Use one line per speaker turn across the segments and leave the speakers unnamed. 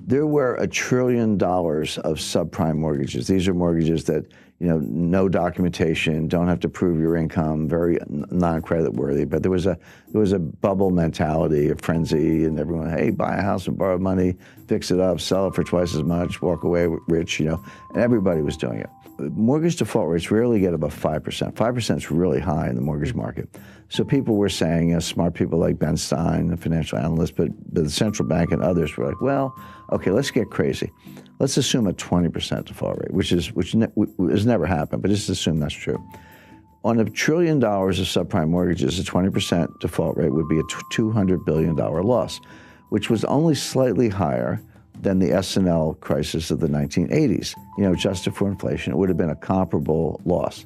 There were $1 trillion of subprime mortgages. These are mortgages that, no documentation, don't have to prove your income, very non-credit worthy. But there was a bubble mentality, a frenzy, and everyone, hey, buy a house and borrow money, fix it up, sell it for twice as much, walk away rich, and everybody was doing it. Mortgage default rates rarely get above 5%. 5% is really high in the mortgage market. So people were saying, smart people like Ben Stein, the financial analyst, but the central bank and others were like, well, okay, let's get crazy. Let's assume a 20% default rate, which has never happened, but just assume that's true. On $1 trillion of subprime mortgages, a 20% default rate would be a $200 billion loss, which was only slightly higher than the S&L crisis of the 1980s. Adjusted for inflation, it would have been a comparable loss.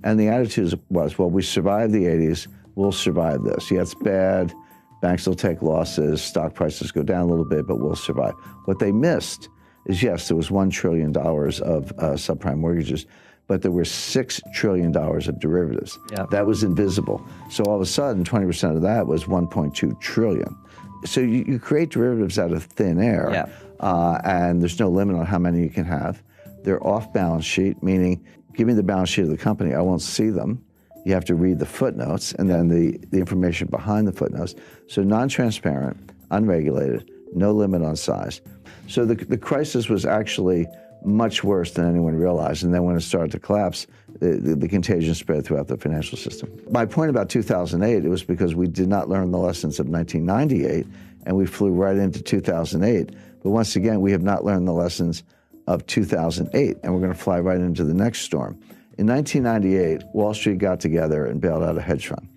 And the attitude was, well, we survived the 80s, we'll survive this. Yeah, it's bad, banks will take losses, stock prices go down a little bit, but we'll survive. What they missed is, yes, there was $1 trillion of subprime mortgages, but there were $6 trillion of derivatives. Yeah. That was invisible. So all of a sudden, 20% of that was $1.2 trillion. So you create derivatives out of thin air, and there's no limit on how many you can have. They're off balance sheet, meaning give me the balance sheet of the company, I won't see them. You have to read the footnotes and then the information behind the footnotes. So non-transparent, unregulated, no limit on size. So the crisis was actually much worse than anyone realized. And then when it started to collapse, the contagion spread throughout the financial system. My point about 2008, it was because we did not learn the lessons of 1998, and we flew right into 2008. But once again, we have not learned the lessons of 2008, and we're going to fly right into the next storm. In 1998, Wall Street got together and bailed out a hedge fund.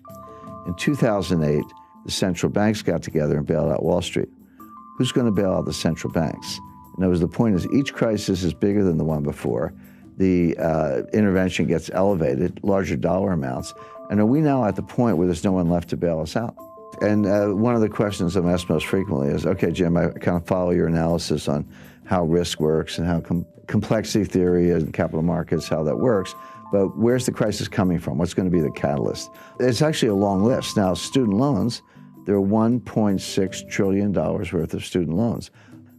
In 2008, the central banks got together and bailed out Wall Street. Who's going to bail out the central banks? In other words, the point is each crisis is bigger than the one before. The intervention gets elevated, larger dollar amounts. And are we now at the point where there's no one left to bail us out? And one of the questions I'm asked most frequently is, okay, Jim, I kind of follow your analysis on how risk works and how complexity theory and capital markets, how that works. But where's the crisis coming from? What's going to be the catalyst? It's actually a long list. Now, student loans, there are $1.6 trillion worth of student loans.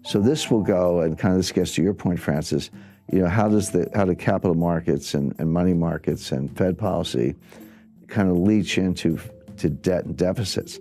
So this will go, and kind of this gets to your point, Francis, how do capital markets and money markets and Fed policy kind of leach into debt and deficits?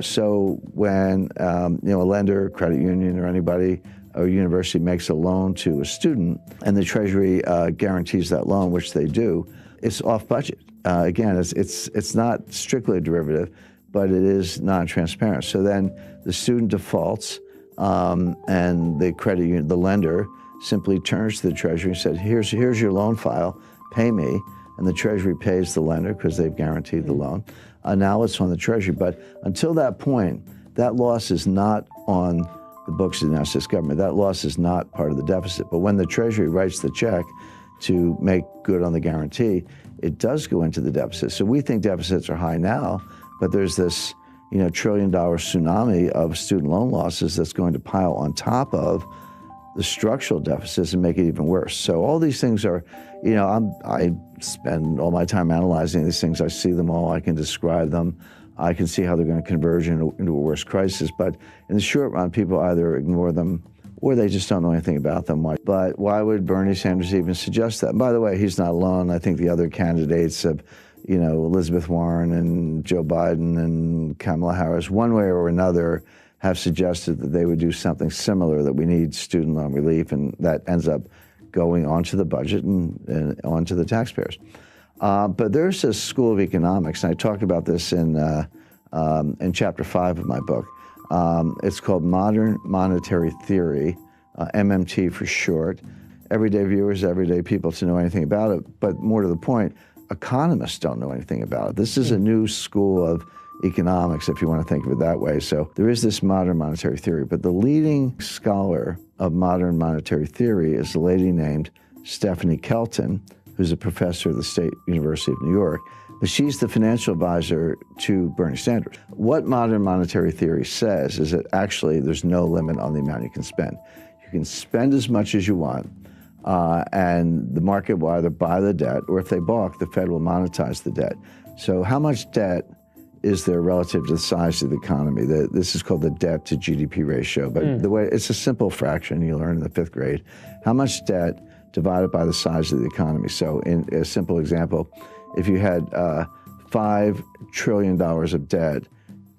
So when a lender, credit union, or anybody, or university makes a loan to a student, and the Treasury guarantees that loan, which they do, it's off budget. Again, it's not strictly a derivative, but it is non-transparent. So then the student defaults, and the credit union, the lender, simply turns to the Treasury and said, here's your loan file, pay me. And the Treasury pays the lender because they've guaranteed the loan. Now it's on the Treasury. But until that point, that loss is not on the books of the United States government. That loss is not part of the deficit. But when the Treasury writes the check to make good on the guarantee, it does go into the deficit. So we think deficits are high now, but there's this $1 trillion tsunami of student loan losses that's going to pile on top of the structural deficits and make it even worse. So all these things are, I spend all my time analyzing these things. I see them all. I can describe them. I can see how they're going to converge into a worse crisis. But in the short run, people either ignore them or they just don't know anything about them. But why would Bernie Sanders even suggest that? And by the way, he's not alone. I think the other candidates have, Elizabeth Warren and Joe Biden and Kamala Harris, one way or another, have suggested that they would do something similar, that we need student loan relief, and that ends up going onto the budget and onto the taxpayers. But there's a school of economics, and I talked about this in Chapter 5 of my book. It's called Modern Monetary Theory, MMT for short. Everyday viewers, everyday people to know anything about it, but more to the point, economists don't know anything about it. This is a new school of economics, if you want to think of it that way. So there is this modern monetary theory, but the leading scholar of modern monetary theory is a lady named Stephanie Kelton, who's a professor at the State University of New York. But she's the financial advisor to Bernie Sanders. What modern monetary theory says is that actually there's no limit on the amount you can spend. You can spend as much as you want, and the market will either buy the debt, or if they balk, the Fed will monetize the debt. So how much debt is there relative to the size of the economy? This is called the debt to GDP ratio, but the way it's a simple fraction you learn in the 5th grade. How much debt divided by the size of the economy? So in a simple example, if you had $5 trillion of debt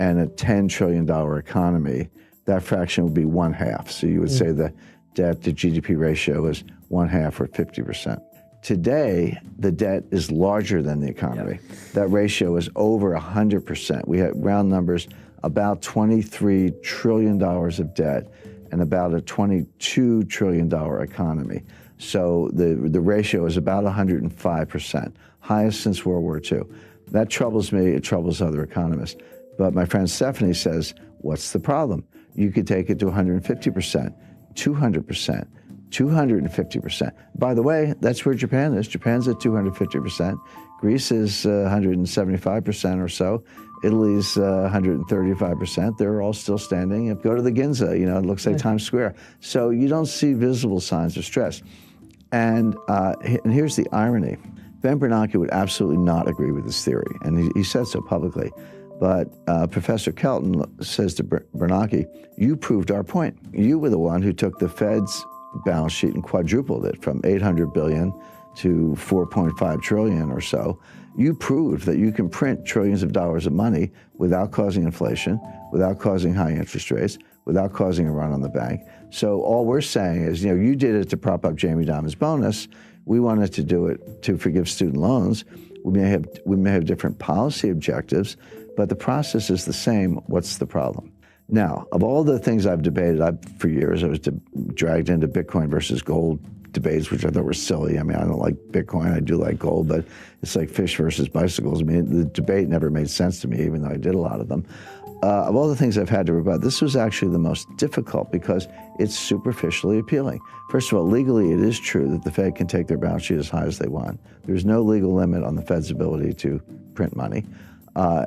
and a $10 trillion economy, that fraction would be 1/2. So you would say the debt to GDP ratio is 1/2 or 50%. Today, the debt is larger than the economy. That ratio is over 100%. We have round numbers, about $23 trillion of debt and about a $22 trillion economy. So the ratio is about 105%, highest since World War II. That troubles me, it troubles other economists. But my friend Stephanie says, what's the problem? You could take it to 150%, 200%, 250%. By the way, that's where Japan is. Japan's at 250%. Greece is 175% or so. Italy's 135%. They're all still standing. Go to the Ginza, it looks like Times Square. So you don't see visible signs of stress. And here's the irony. Ben Bernanke would absolutely not agree with this theory, and he said so publicly. But Professor Kelton says to Bernanke, you proved our point. You were the one who took the Fed's balance sheet and quadrupled it from $800 billion to $4.5 trillion or so. You proved that you can print trillions of dollars of money without causing inflation, without causing high interest rates, without causing a run on the bank. So all we're saying is, you did it to prop up Jamie Dimon's bonus. We wanted to do it to forgive student loans. We may have different policy objectives, but the process is the same. What's the problem? Now, of all the things I've debated, for years I was dragged into Bitcoin versus gold debates, which I thought were silly. I mean, I don't like Bitcoin, I do like gold, but it's like fish versus bicycles. I mean, the debate never made sense to me, even though I did a lot of them. Of all the things I've had to rebut, this was actually the most difficult because it's superficially appealing. First of all, legally, it is true that the Fed can take their balance sheet as high as they want. There's no legal limit on the Fed's ability to print money.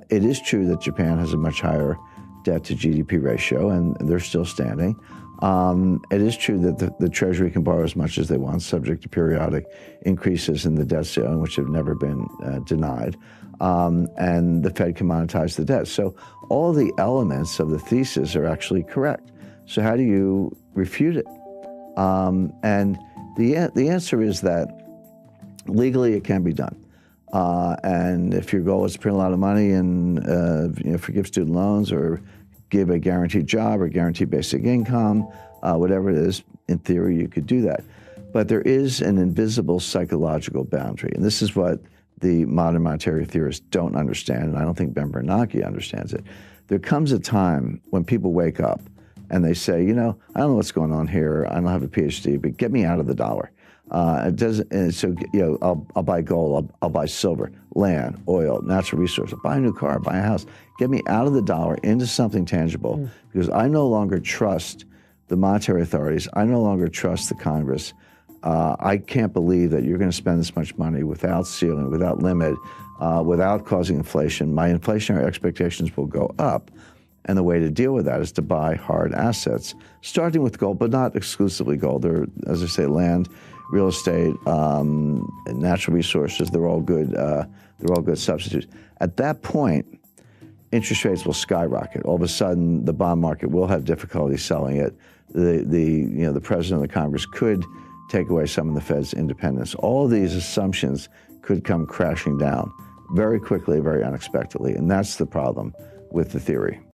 It is true that Japan has a much higher debt to GDP ratio, and they're still standing. It is true that the Treasury can borrow as much as they want, subject to periodic increases in the debt ceiling, which have never been denied. And the Fed can monetize the debt. So all the elements of the thesis are actually correct. So how do you refute it? And the answer is that legally it can be done. And if your goal is to print a lot of money and forgive student loans or give a guaranteed job or guaranteed basic income, whatever it is, in theory you could do that. But there is an invisible psychological boundary, and this is what the modern monetary theorists don't understand, and I don't think Ben Bernanke understands it. There comes a time when people wake up and they say, I don't know what's going on here, I don't have a PhD, but get me out of the dollar. I'll buy gold, I'll buy silver, land, oil, natural resources, I'll buy a new car, buy a house. Get me out of the dollar into something tangible because I no longer trust the monetary authorities. I no longer trust the Congress. I can't believe that you're going to spend this much money without ceiling, without limit, without causing inflation. My inflationary expectations will go up. And the way to deal with that is to buy hard assets, starting with gold, but not exclusively gold. There are, as I say, land, real estate, natural resources. They're all good substitutes. At that point, interest rates will skyrocket. All of a sudden, the bond market will have difficulty selling it. The president of the Congress could take away some of the Fed's independence. All of these assumptions could come crashing down very quickly, very unexpectedly, and that's the problem with the theory.